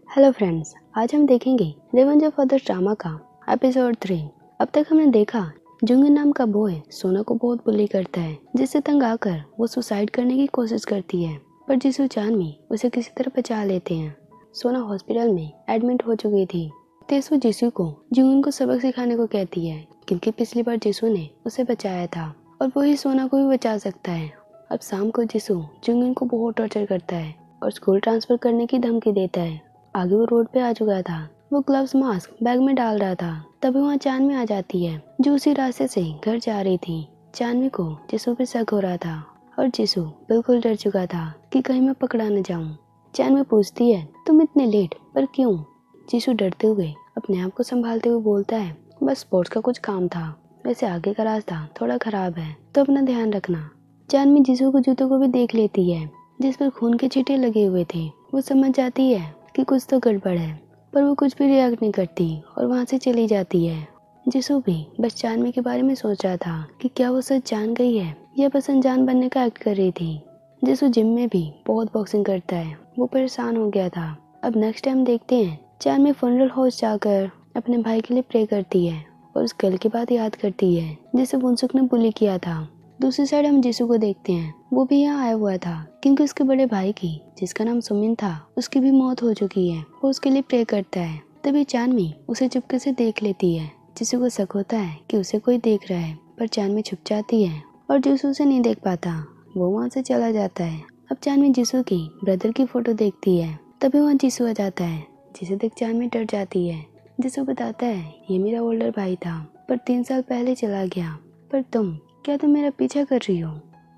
Hello friends, आज हम देखेंगे रिवेंज ऑफ अदर्स ड्रामा का एपिसोड 3। अब तक हमने देखा जुंगन नाम का बॉय सोना को बहुत बुली करता है, जिससे तंग आकर वो सुसाइड करने की कोशिश करती है, पर जिसू चानमी उसे किसी तरह बचा लेते हैं। सोना हॉस्पिटल में एडमिट हो चुकी थी। तेसु जिसू को जुंगन को सबक सिखाने को कहती है, क्योंकि पिछली बार जिसू ने उसे बचाया था और वही सोना को भी बचा सकता है। अब शाम को जिसू जुंगन को बहुत टॉर्चर करता है और स्कूल ट्रांसफर करने की धमकी देता है। आगे वो रोड पे आ चुका था। वो ग्लव्स मास्क बैग में डाल रहा था, तभी वहाँ चानवी आ जाती है, जो उसी रास्ते से घर जा रही थी। चानवी को जिसू पे शक हो रहा था और जिसू बिल्कुल डर चुका था कि कहीं मैं पकड़ा न जाऊं। चानवी पूछती है, तुम इतने लेट, पर क्यों? जिसू डरते हुए अपने आप को संभालते हुए बोलता है, बस स्पोर्ट्स का कुछ काम था, वैसे आगे का रास्ता थोड़ा खराब है, तो अपना ध्यान रखना। चानवी जिसू के जूतों को भी देख लेती है, जिस पर खून के छींटे लगे हुए थे। वो समझ जाती है कि कुछ तो गड़बड़ है, पर वो कुछ भी रिएक्ट नहीं करती और वहाँ से चली जाती है। जिसू भी बस चानवी के बारे में सोच रहा था कि क्या वो सच जान गई है या बस अनजान बनने का एक्ट कर रही थी। जिसू जिम में भी बहुत बॉक्सिंग करता है, वो परेशान हो गया था। अब नेक्स्ट टाइम देखते हैं चानवी फनरल हाउस जाकर अपने भाई के लिए प्रे करती है और उस कल की बात याद करती है जिसे वुनसुक ने बुली किया था। दूसरी साइड हम जिसू को देखते हैं, वो भी यहाँ आया हुआ था क्योंकि उसके बड़े भाई की, जिसका नाम सुमिन था, उसकी भी मौत हो चुकी है। वो उसके लिए प्रे करता है। तभी चानवी उसे चुपके से देख लेती है। जिसू को शक होता है कि उसे कोई देख रहा है, पर चानवी छुप जाती है और जिसू उसे नहीं देख पाता। वो वहाँ से चला जाता है। अब चानवी जिसू की ब्रदर की फोटो देखती है, तभी वहाँ जिसू आ जाता है, जिसे देख चानवी डर जाती है। जिसू बताता है, ये मेरा ओल्डर भाई था, पर 3 साल पहले चला गया। पर क्या तुम मेरा पीछा कर रही हो?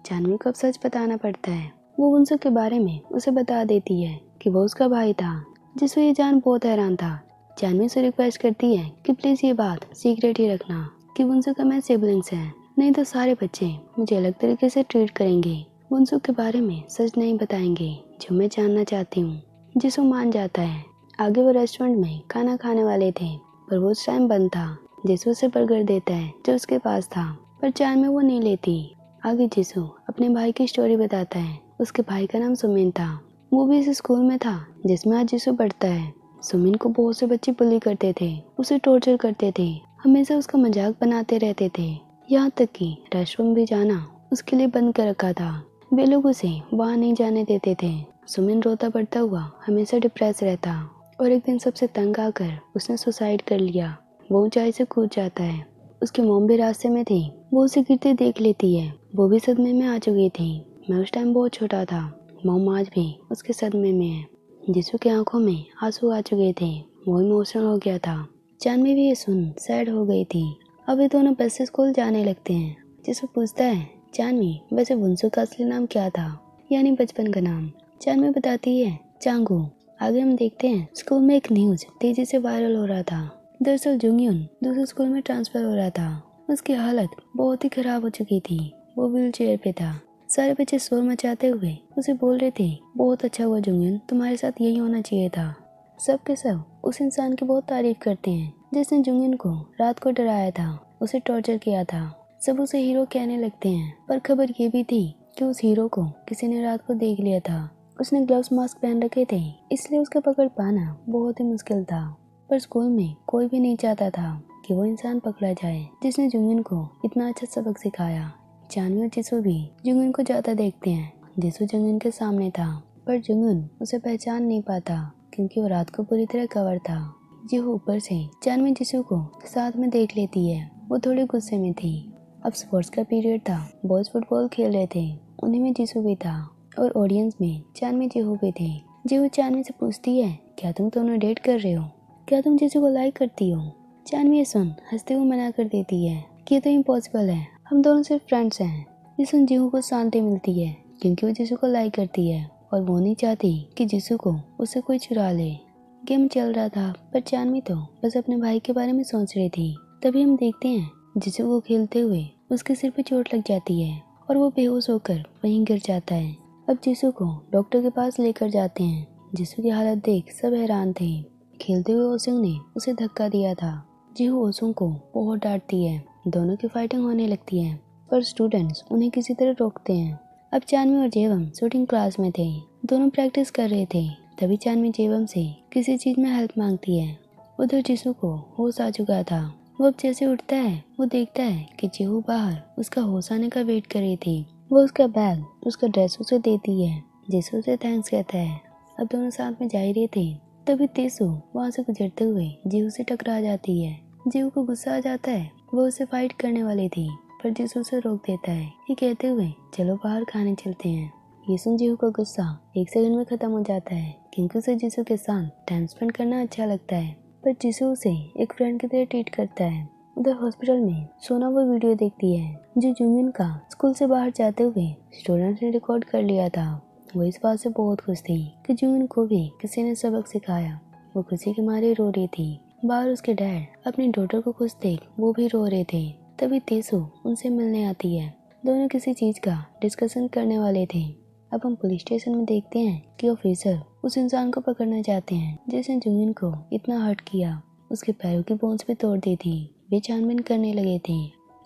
चानवी को अब सच बताना पड़ता है। वो वुनसुक के बारे में उसे बता देती है कि वो उसका भाई था। जिससे ये जान बहुत हैरान था। चानवी से रिक्वेस्ट करती है कि प्लीज ये बात सीक्रेट ही रखना कि वुनसुक का मैं सिबलिंग्स हैं, नहीं तो सारे बच्चे मुझे अलग तरीके से ट्रीट करेंगे। वुनसुक के बारे में सच नहीं बताएंगे जो मैं जानना चाहती हूँ। जिसू मान जाता है। आगे वो रेस्टोरेंट में खाना खाने वाले थे, पर वो उस टाइम बंद था। जिसू उसे बर्गर देता है जो उसके पास था, पर चानवी वो नहीं लेती। आगे जिसू अपने भाई की स्टोरी बताता है। उसके भाई का नाम सुमिन था। वो भी इस स्कूल में था जिसमें आज जिसू पढ़ता है। सुमिन को बहुत से बच्चे बुली करते थे, उसे टॉर्चर करते थे, हमेशा उसका मजाक बनाते रहते थे। यहाँ तक कि रेस्टोरेंट भी जाना उसके लिए बंद कर रखा था। वे लोग उसे वहाँ नहीं जाने देते थे। सुमिन रोता पड़ता हुआ हमेशा डिप्रेस रहता और एक दिन सबसे तंग आकर उसने सुसाइड कर लिया। वो ऊंचाई से कूद जाता है। उसकी मॉम भी रास्ते में थी। वो उसे गिरते देख लेती है। वो भी सदमे में आ चुकी थी। मैं उस टाइम बहुत छोटा था। मॉम आज भी उसके सदमे में है। जिसू की आंखों में आंसू आ चुके थे। वो इमोशनल हो गया था। चानवी भी ये सुन सैड हो गई थी। अब ये दोनों बस से स्कूल जाने लगते हैं। जिसू पूछता है, चानवी वैसे वुनसुक का असली नाम क्या था, यानी बचपन का नाम? चानवी बताती है, चांगू। आगे हम देखते हैं स्कूल में एक न्यूज तेजी से वायरल हो रहा था। दरअसल जुंगयुन दूसरे स्कूल में ट्रांसफर हो रहा था। उसकी हालत बहुत ही खराब हो चुकी थी। वो व्हील चेयर पे था। सारे बच्चे शोर मचाते हुए उसे बोल रहे थे, बहुत अच्छा हुआ जुंगयुन, तुम्हारे साथ यही होना चाहिए था। सब के सब उस इंसान की बहुत तारीफ करते हैं जिसने जुंगयुन को रात को डराया था, उसे टॉर्चर किया था। सब उसे हीरो कहने लगते हैं, पर खबर ये भी थी कि उस हीरो को किसी ने रात को देख लिया था। उसने ग्लव्स मास्क पहन रखे थे, इसलिए उसका पकड़ पाना बहुत ही मुश्किल था। पर स्कूल में कोई भी नहीं चाहता था कि वो इंसान पकड़ा जाए जिसने जुंगयुन को इतना अच्छा सबक सिखाया। चानवी और जिसू भी जुंगयुन को ज्यादा देखते हैं। जिसू जुंगयुन के सामने था, पर जुंगयुन उसे पहचान नहीं पाता क्योंकि वो रात को पूरी तरह कवर था। जिहू ऊपर से चानवी जिसू को साथ में देख लेती है। वो थोड़ी गुस्से में थी। अब स्पोर्ट्स का पीरियड था। बॉयज फुटबॉल खेल रहे थे। उन्हीं में जिसू भी था और ऑडियंस में चानवी जिहू भी थे। जिहू चानवी से पूछती है, क्या तुम दोनों डेट कर रहे हो? क्या तुम जिसू को लाइक करती हो? चानवी ये सुन हंसते हुए मना कर देती है कि ये तो इम्पॉसिबल है, हम दोनों सिर्फ फ्रेंड्स हैं। ये सुन जिहू को शांति मिलती है क्योंकि वो जिसू को लाइक करती है और वो नहीं चाहती कि जिसू को उससे कोई चुरा ले। गेम चल रहा था, पर चानवी तो बस अपने भाई के बारे में सोच रही थी। तभी हम देखते हैं जिसू को खेलते हुए उसके सिर पे चोट लग जाती है और वो बेहोश होकर वहीं गिर जाता है। अब जिसू को डॉक्टर के पास लेकर जाते हैं। जिसू की हालत देख सब हैरान थे। खेलते हुए ओसुंग ने उसे धक्का दिया था। जिहू ओसुंग को बहुत डांटती है। दोनों की फाइटिंग होने लगती है, पर स्टूडेंट्स उन्हें किसी तरह रोकते हैं। अब चानवी और जेवम शूटिंग क्लास में थे। दोनों प्रैक्टिस कर रहे थे। तभी चानमी जेवम से किसी चीज में हेल्प मांगती है। उधर जिसू को होश आ चुका था। वो अब जैसे उठता है वो देखता है कि जेहू बाहर उसका होश आने का वेट कर रही थी। वो उसका बैग, उसका ड्रेस उसे देती है। जिसू उसे थैंक्स कहता है। अब दोनों साथ में जा ही रहे थे, तभी तेसू वहाँ से गुजरते हुए जेहू से टकरा जाती है। जेहू को गुस्सा आ जाता है। वो उसे फाइट करने वाली थी, पर जिसू उसे रोक देता है, ये कहते हुए चलो बाहर खाने चलते हैं। ये सुन जेहू का गुस्सा 1 सेकंड में खत्म हो जाता है, क्योंकि उसे जिसू के साथ टाइम स्पेंड करना अच्छा लगता है। पर जिसू उसे एक फ्रेंड की तरह ट्रीट करता है। उधर हॉस्पिटल में सोना वो वीडियो देखती है जो जुंगिन का स्कूल से बाहर जाते हुए स्टूडेंट ने रिकॉर्ड कर लिया था। वो इस बात से बहुत खुश थी कि जुंगिन को भी किसी ने सबक सिखाया। वो खुशी के मारे रो रही थी। बाहर उसके डैड अपनी डॉटर को खुश देख वो भी रो रहे थे। तभी तेसू उनसे मिलने आती है। दोनों किसी चीज का डिस्कशन करने वाले थे। अब हम पुलिस स्टेशन में देखते हैं कि ऑफिसर उस इंसान को पकड़ना चाहते हैं जिसने जुंगिन को इतना हर्ट किया। उसके पैरों की बोन्स भी तोड़ दी थी। वे छानबीन करने लगे थे।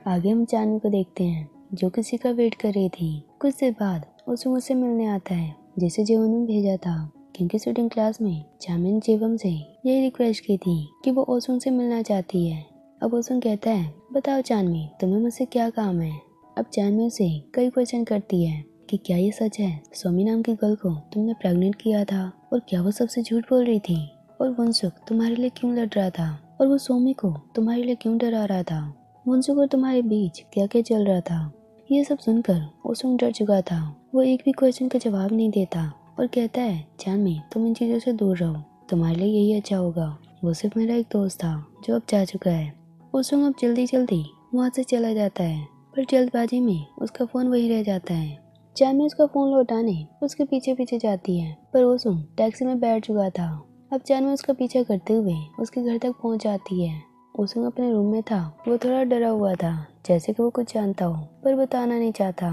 आगे हम चानवी को देखते हैं जो किसी का वेट कर रही थी। कुछ देर बाद उसे मुझसे मिलने आता है जिसे जेवन ने भेजा था, क्योंकि शूटिंग क्लास में चानवी ने जेवम से यही रिक्वेस्ट की थी कि वो ओसुन से मिलना चाहती है। अब ओसुन कहता है, बताओ चानवी, तुम्हें मुझसे क्या काम है। अब चानवी उसे कई क्वेश्चन करती है कि क्या ये सच है, सोमी नाम की गर्ल को तुमने प्रेग्नेंट किया था, और क्या वो सबसे झूठ बोल रही थी, और वंशुक तुम्हारे लिए क्यों लड़ रहा था, और वो सोमी को तुम्हारे लिए क्यों डरा रहा था, वंशुक और तुम्हारे बीच क्या क्या चल रहा था। ये सब सुनकर ओसुंग डर चुका था। वो एक भी क्वेश्चन का जवाब नहीं देता और कहता है, चानवी तुम इन चीजों से दूर रहो, तुम्हारे लिए यही अच्छा होगा। वो सिर्फ मेरा एक दोस्त था जो अब जा चुका है। ओसुंग अब जल्दी जल्दी वहाँ से चला जाता है, पर जल्दबाजी में उसका फोन वही रह जाता है। चानवी उसका फोन लौटाने उसके पीछे पीछे जाती है, पर ओसुंग टैक्सी में बैठ चुका था। अब चानवी उसका पीछा करते हुए उसके घर तक पहुंच जाती है। ओसुंग अपने रूम में था। वो थोड़ा डरा हुआ था, जैसे कि वो कुछ जानता हो पर बताना नहीं चाहता।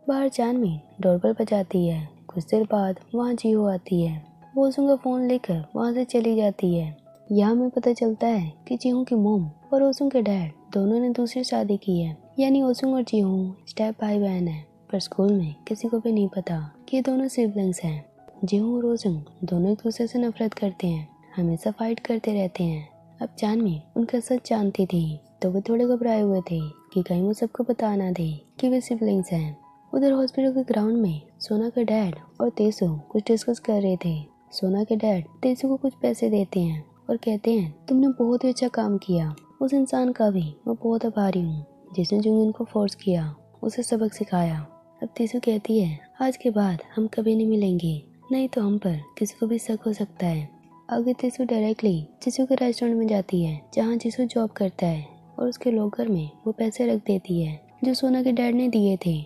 बाहर चानवी डोरबेल बजाती है। कुछ देर बाद वहाँ जीहो आती है। वो ओसुंग का फोन लेकर वहाँ से चली जाती है। यहाँ हमें पता चलता है कि जीहो की मोम और ओसुंग के डैड दोनों ने दूसरी शादी की है, यानी ओसुंग और जीहो स्टेप भाई बहन है। पर स्कूल में किसी को भी नहीं पता कि ये दोनों सिबलिंग्स हैं। जीहो और ओसुंग दोनों एक दूसरे से नफरत करते हैं, हमेशा फाइट करते रहते हैं। अब चानवी उनका सच जानती थी, तो वो थोड़े घबराए हुए थे कि कहीं वो सबको बता ना दे कि वे सिबलिंग्स हैं। उधर हॉस्पिटल के ग्राउंड में सोना का डैड और तेसू कुछ डिस्कस कर रहे थे। सोना के डैड तेसू को कुछ पैसे देते हैं और कहते हैं, तुमने बहुत ही अच्छा काम किया। उस इंसान का भी मैं बहुत आभारी हूँ जिसने जुंगिन को फोर्स किया, उसे सबक सिखाया। अब तेसू कहती है, आज के बाद हम कभी नहीं मिलेंगे, नहीं तो हम पर किसी को भी शक हो सकता है। आगे तेसू डायरेक्टली जिसू के रेस्टोरेंट में जाती है जहाँ जिसू जॉब करता है, और उसके लॉकर में वो पैसे रख देती है जो सोना के डैड ने दिए थे।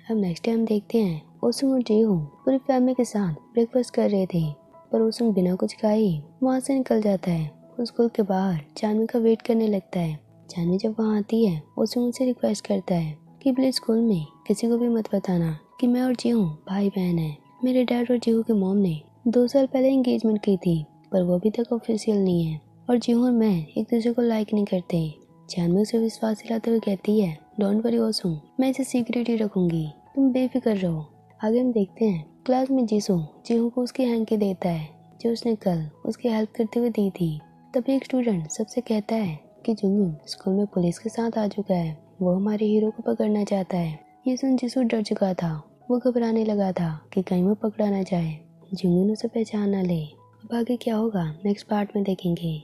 अब नेक्स्ट टाइम देखते हैं ओसुंग और जीहो पूरी फैमिली के साथ ब्रेकफास्ट कर रहे थे, पर ओसुंग बिना कुछ खाए ही वहाँ से निकल जाता है। वो स्कूल के बाहर चानवी का वेट करने लगता है। चानवी जब वहाँ आती है ओसुंग उनसे रिक्वेस्ट करता है कि प्लीज स्कूल में किसी को भी मत बताना कि मैं और जीहो भाई बहन है। मेरे डैड और जीहो के मॉम ने 2 साल पहले एंगेजमेंट की थी, पर वो अभी तक ऑफिशियल नहीं है, और जीहो और मैं एक दूसरे को लाइक नहीं करते। चानवी उसे विश्वास दिलाते हुए कहती है, डोंट वरी ओसुंग, मैं इसे सीक्रेट ही रखूंगी, तुम बेफिक्र रहो। आगे हम देखते हैं क्लास में जीसू जीहो को उसकी हैंकी देता है जो उसने कल उसकी हेल्प करते हुए दी थी। तभी एक स्टूडेंट सबसे कहता है कि जुंगन स्कूल में पुलिस के साथ आ चुका है, वो हमारे हीरो को पकड़ना चाहता है। ये सुन जीसू डर चुका था। वो घबराने लगा था कि कहीं वो पकड़ा ना जाए, जुंगन उसे पहचान ना ले। अब आगे क्या होगा नेक्स्ट पार्ट में देखेंगे।